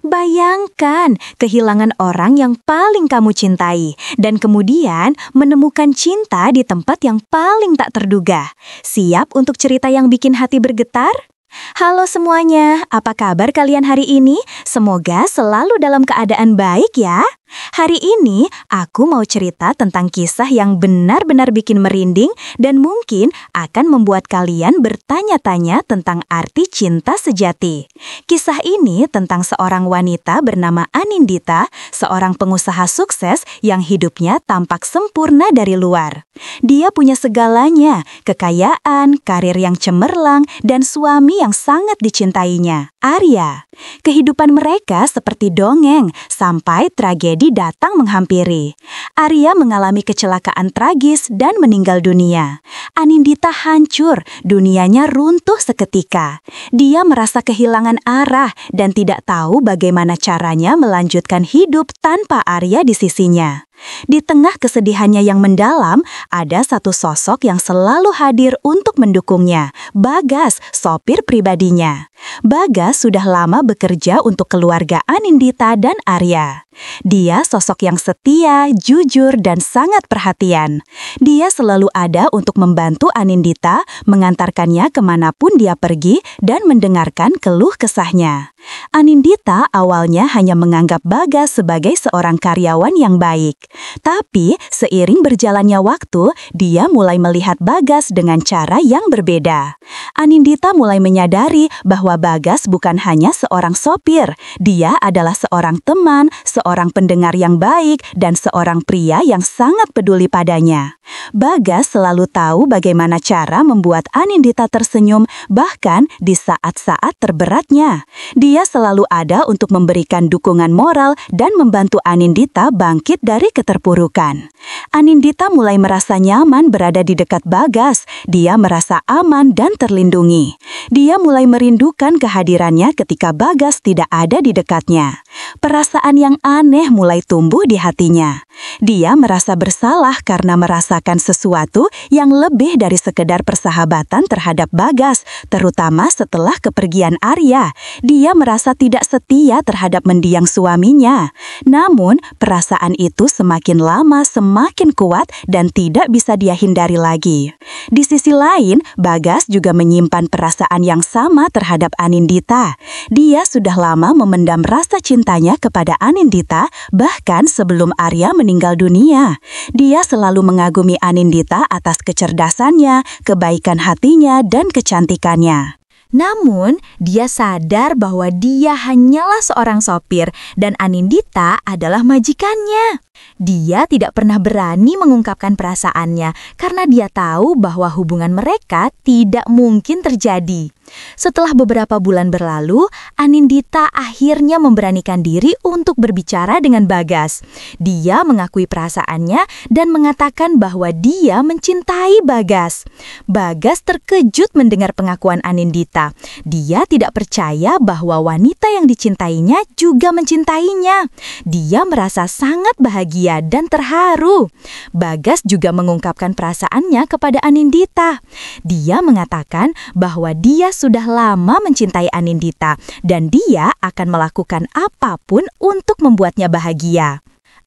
Bayangkan kehilangan orang yang paling kamu cintai dan kemudian menemukan cinta di tempat yang paling tak terduga. Siap untuk cerita yang bikin hati bergetar? Halo semuanya, apa kabar kalian hari ini? Semoga selalu dalam keadaan baik ya. Hari ini aku mau cerita tentang kisah yang benar-benar bikin merinding dan mungkin akan membuat kalian bertanya-tanya tentang arti cinta sejati. Kisah ini tentang seorang wanita bernama Anindita, seorang pengusaha sukses yang hidupnya tampak sempurna dari luar. Dia punya segalanya, kekayaan, karir yang cemerlang, dan suami yang sangat dicintainya, Arya. Kehidupan mereka seperti dongeng sampai tragedi datang menghampiri. Arya mengalami kecelakaan tragis dan meninggal dunia. Anindita hancur, dunianya runtuh seketika. Dia merasa kehilangan arah dan tidak tahu bagaimana caranya melanjutkan hidup tanpa Arya di sisinya. Di tengah kesedihannya yang mendalam, ada satu sosok yang selalu hadir untuk mendukungnya, Bagas, sopir pribadinya. Bagas sudah lama bekerja untuk keluarga Anindita dan Arya. Dia sosok yang setia, jujur, dan sangat perhatian. Dia selalu ada untuk membantu Anindita, mengantarkannya kemanapun dia pergi, dan mendengarkan keluh kesahnya. Anindita awalnya hanya menganggap Bagas sebagai seorang karyawan yang baik. Tapi, seiring berjalannya waktu, dia mulai melihat Bagas dengan cara yang berbeda. Anindita mulai menyadari bahwa Bagas bukan hanya seorang sopir. Dia adalah seorang teman, seorang pendengar yang baik, dan seorang pria yang sangat peduli padanya. Bagas selalu tahu bagaimana cara membuat Anindita tersenyum, bahkan di saat-saat terberatnya. Dia selalu ada untuk memberikan dukungan moral dan membantu Anindita bangkit dari keterpurukan. Anindita mulai merasa nyaman berada di dekat Bagas. Dia merasa aman dan terlindungi. Dia mulai merindukan kehadirannya ketika Bagas tidak ada di dekatnya. Perasaan yang aneh mulai tumbuh di hatinya. Dia merasa bersalah karena merasakan sesuatu yang lebih dari sekedar persahabatan terhadap Bagas, terutama setelah kepergian Arya. Dia merasa tidak setia terhadap mendiang suaminya. Namun, perasaan itu semakin lama semakin kuat dan tidak bisa dia hindari lagi. Di sisi lain, Bagas juga menyimpan perasaan yang sama terhadap Anindita. Dia sudah lama memendam rasa cintanya kepada Anindita, bahkan sebelum Arya meninggal dunia. Dia selalu mengagumi Anindita atas kecerdasannya, kebaikan hatinya, dan kecantikannya. Namun, dia sadar bahwa dia hanyalah seorang sopir dan Anindita adalah majikannya. Dia tidak pernah berani mengungkapkan perasaannya karena dia tahu bahwa hubungan mereka tidak mungkin terjadi. Setelah beberapa bulan berlalu, Anindita akhirnya memberanikan diri untuk berbicara dengan Bagas. Dia mengakui perasaannya dan mengatakan bahwa dia mencintai Bagas. Bagas terkejut mendengar pengakuan Anindita. Dia tidak percaya bahwa wanita yang dicintainya juga mencintainya. Dia merasa sangat bahagia dan terharu. Bagas juga mengungkapkan perasaannya kepada Anindita. Dia mengatakan bahwa dia sudah lama mencintai Anindita dan dia akan melakukan apapun untuk membuatnya bahagia.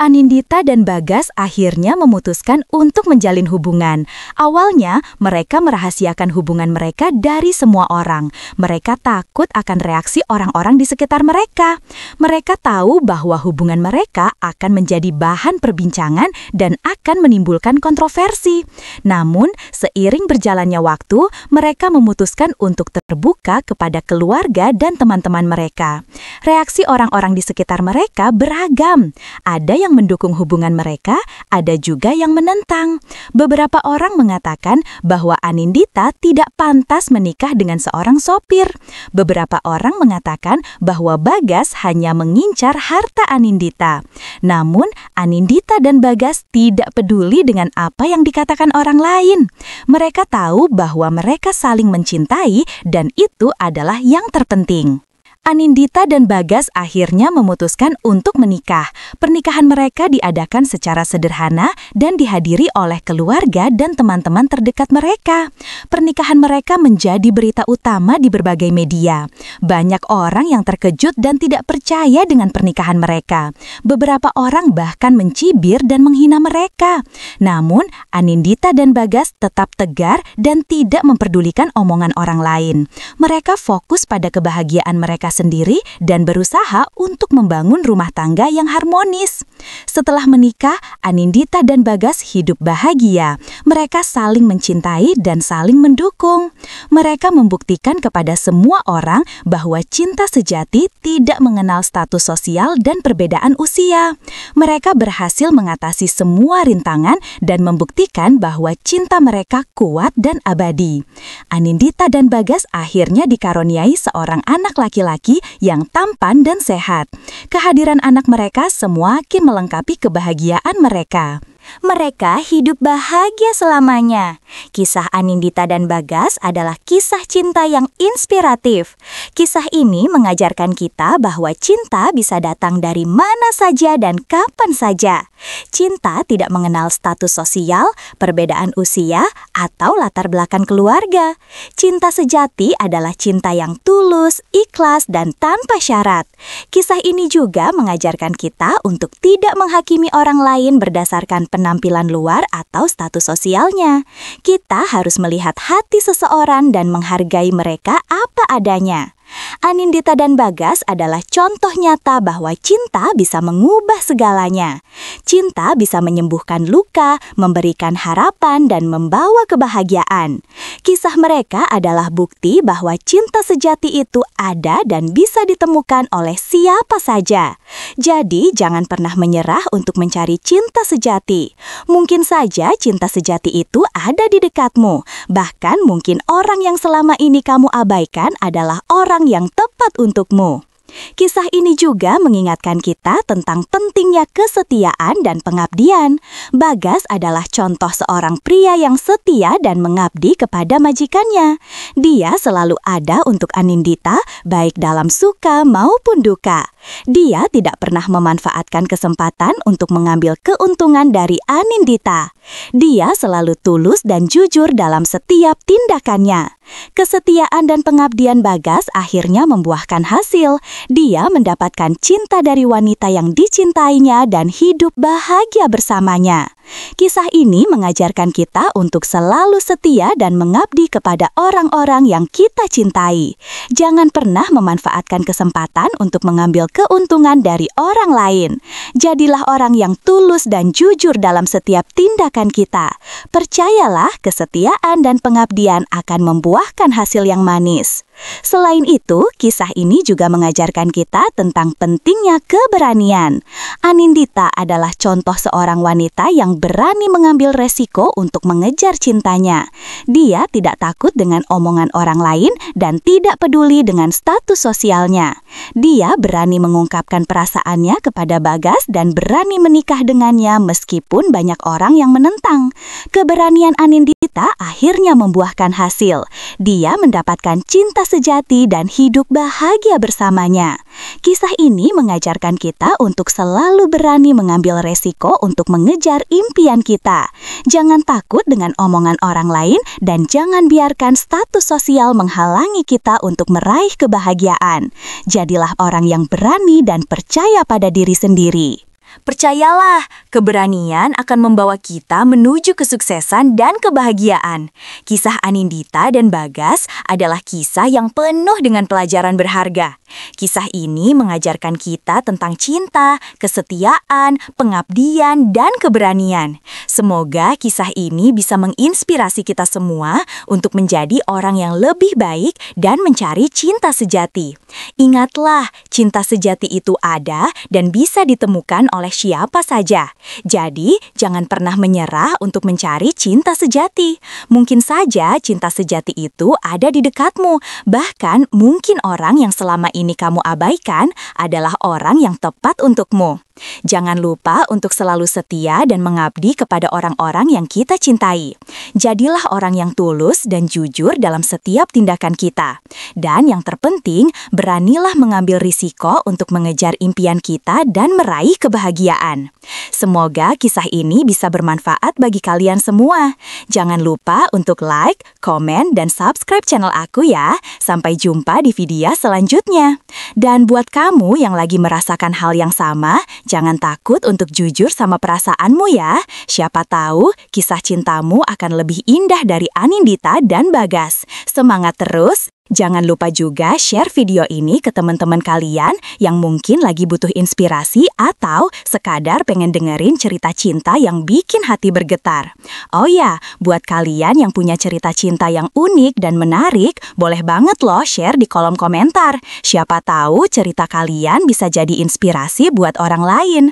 Anindita dan Bagas akhirnya memutuskan untuk menjalin hubungan. Awalnya, mereka merahasiakan hubungan mereka dari semua orang. Mereka takut akan reaksi orang-orang di sekitar mereka. Mereka tahu bahwa hubungan mereka akan menjadi bahan perbincangan dan akan menimbulkan kontroversi. Namun, seiring berjalannya waktu, mereka memutuskan untuk terbuka kepada keluarga dan teman-teman mereka. Reaksi orang-orang di sekitar mereka beragam. Ada yang mendukung hubungan mereka, ada juga yang menentang. Beberapa orang mengatakan bahwa Anindita tidak pantas menikah dengan seorang sopir. Beberapa orang mengatakan bahwa Bagas hanya mengincar harta Anindita. Namun, Anindita dan Bagas tidak peduli dengan apa yang dikatakan orang lain. Mereka tahu bahwa mereka saling mencintai dan itu adalah yang terpenting. Anindita dan Bagas akhirnya memutuskan untuk menikah. Pernikahan mereka diadakan secara sederhana dan dihadiri oleh keluarga dan teman-teman terdekat mereka. Pernikahan mereka menjadi berita utama di berbagai media. Banyak orang yang terkejut dan tidak percaya dengan pernikahan mereka. Beberapa orang bahkan mencibir dan menghina mereka. Namun, Anindita dan Bagas tetap tegar dan tidak memperdulikan omongan orang lain. Mereka fokus pada kebahagiaan mereka sendiri dan berusaha untuk membangun rumah tangga yang harmonis. Setelah menikah, Anindita dan Bagas hidup bahagia. Mereka saling mencintai dan saling mendukung. Mereka membuktikan kepada semua orang bahwa cinta sejati tidak mengenal status sosial dan perbedaan usia. Mereka berhasil mengatasi semua rintangan dan membuktikan bahwa cinta mereka kuat dan abadi. Anindita dan Bagas akhirnya dikaruniai seorang anak laki-laki yang tampan dan sehat. Kehadiran anak mereka semakin melengkapi kebahagiaan mereka. Mereka hidup bahagia selamanya. Kisah Anindita dan Bagas adalah kisah cinta yang inspiratif. Kisah ini mengajarkan kita bahwa cinta bisa datang dari mana saja dan kapan saja. Cinta tidak mengenal status sosial, perbedaan usia, atau latar belakang keluarga. Cinta sejati adalah cinta yang tulus, ikhlas, dan tanpa syarat. Kisah ini juga mengajarkan kita untuk tidak menghakimi orang lain berdasarkan penampilan luar atau status sosialnya. Kita harus melihat hati seseorang dan menghargai mereka apa adanya. Anindita dan Bagas adalah contoh nyata bahwa cinta bisa mengubah segalanya. Cinta bisa menyembuhkan luka, memberikan harapan, dan membawa kebahagiaan. Kisah mereka adalah bukti bahwa cinta sejati itu ada dan bisa ditemukan oleh siapa saja. Jadi, jangan pernah menyerah untuk mencari cinta sejati. Mungkin saja cinta sejati itu ada di dekatmu. Bahkan mungkin orang yang selama ini kamu abaikan adalah orang yang tepat untukmu. Kisah ini juga mengingatkan kita tentang pentingnya kesetiaan dan pengabdian. Bagas adalah contoh seorang pria yang setia dan mengabdi kepada majikannya. Dia selalu ada untuk Anindita, baik dalam suka maupun duka. Dia tidak pernah memanfaatkan kesempatan untuk mengambil keuntungan dari Anindita. Dia selalu tulus dan jujur dalam setiap tindakannya. Kesetiaan dan pengabdian Bagas akhirnya membuahkan hasil. Dia mendapatkan cinta dari wanita yang dicintainya dan hidup bahagia bersamanya. Kisah ini mengajarkan kita untuk selalu setia dan mengabdi kepada orang-orang yang kita cintai. Jangan pernah memanfaatkan kesempatan untuk mengambil keuntungan dari orang lain. Jadilah orang yang tulus dan jujur dalam setiap tindakan kita. Percayalah, kesetiaan dan pengabdian akan membuahkan hasil yang manis. Selain itu, kisah ini juga mengajarkan kita tentang pentingnya keberanian. Anindita adalah contoh seorang wanita yang berani mengambil resiko untuk mengejar cintanya. Dia tidak takut dengan omongan orang lain dan tidak peduli dengan status sosialnya. Dia berani mengungkapkan perasaannya kepada Bagas dan berani menikah dengannya meskipun banyak orang yang menentang. Keberanian Anindita akhirnya membuahkan hasil. Dia mendapatkan cinta sejati dan hidup bahagia bersamanya. Kisah ini mengajarkan kita untuk selalu berani mengambil resiko untuk mengejar impian kita. Jangan takut dengan omongan orang lain dan jangan biarkan status sosial menghalangi kita untuk meraih kebahagiaan. Jadilah orang yang berani dan percaya pada diri sendiri. Percayalah, keberanian akan membawa kita menuju kesuksesan dan kebahagiaan. Kisah Anindita dan Bagas adalah kisah yang penuh dengan pelajaran berharga. Kisah ini mengajarkan kita tentang cinta, kesetiaan, pengabdian, dan keberanian. Semoga kisah ini bisa menginspirasi kita semua untuk menjadi orang yang lebih baik dan mencari cinta sejati. Ingatlah, cinta sejati itu ada dan bisa ditemukan oleh oleh siapa saja. Jadi, jangan pernah menyerah untuk mencari cinta sejati. Mungkin saja cinta sejati itu ada di dekatmu. Bahkan, mungkin orang yang selama ini kamu abaikan adalah orang yang tepat untukmu. Jangan lupa untuk selalu setia dan mengabdi kepada orang-orang yang kita cintai. Jadilah orang yang tulus dan jujur dalam setiap tindakan kita. Dan yang terpenting, beranilah mengambil risiko untuk mengejar impian kita dan meraih kebahagiaan. Semoga kisah ini bisa bermanfaat bagi kalian semua. Jangan lupa untuk like, komen, dan subscribe channel aku ya. Sampai jumpa di video selanjutnya. Dan buat kamu yang lagi merasakan hal yang sama, jangan takut untuk jujur sama perasaanmu ya. Siapa tahu kisah cintamu akan lebih indah dari Anindita dan Bagas. Semangat terus! Jangan lupa juga share video ini ke teman-teman kalian yang mungkin lagi butuh inspirasi atau sekadar pengen dengerin cerita cinta yang bikin hati bergetar. Oh ya, buat kalian yang punya cerita cinta yang unik dan menarik, boleh banget loh share di kolom komentar. Siapa tahu cerita kalian bisa jadi inspirasi buat orang lain.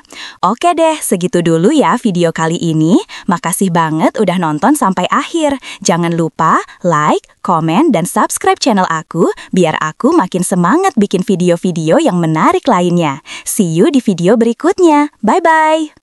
Oke deh, segitu dulu ya video kali ini. Makasih banget udah nonton sampai akhir. Jangan lupa like, komen, dan subscribe channel aku biar aku makin semangat bikin video-video yang menarik lainnya. See you di video berikutnya. Bye-bye!